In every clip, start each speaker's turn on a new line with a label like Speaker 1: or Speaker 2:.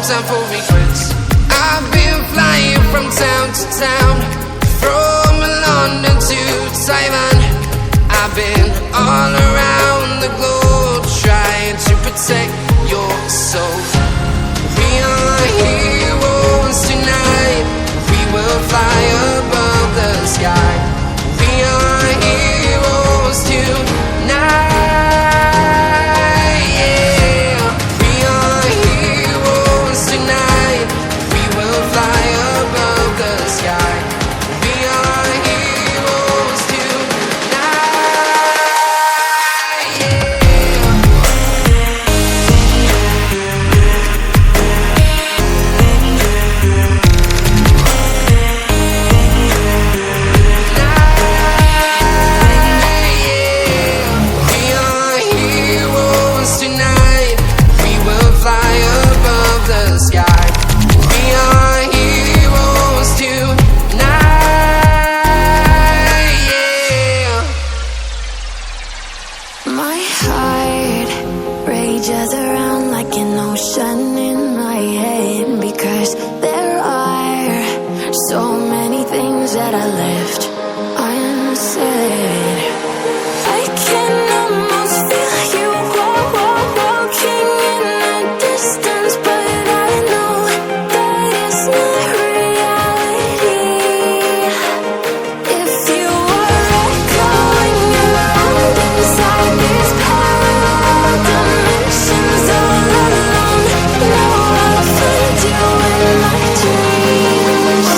Speaker 1: time for regrets. I've been flying from town to town, from London to Taiwan. I've been all around the globe trying to protect your soul. We are heroes tonight. We will fly above the sky. We are heroes tonight. Yeah. We are heroes tonight. We will fly above the sky. We are heroes tonight. Yeah.
Speaker 2: My heart rages around like an ocean in my head, because there are so many things that I left unsaid. I can almost feel you walking in the distance, but I know that it's not reality. If you were echoing around inside these parallel dimensions all alone, now I'll find you in my dreams.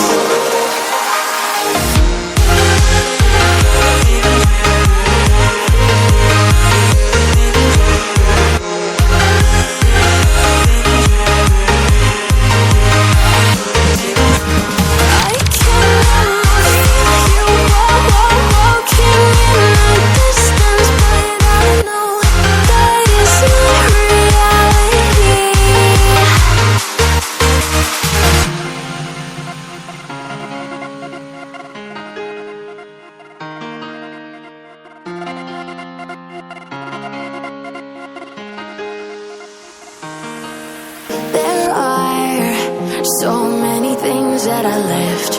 Speaker 2: I can almost feel you walking in the distance, but I know that it's not reality. There are so many things that I left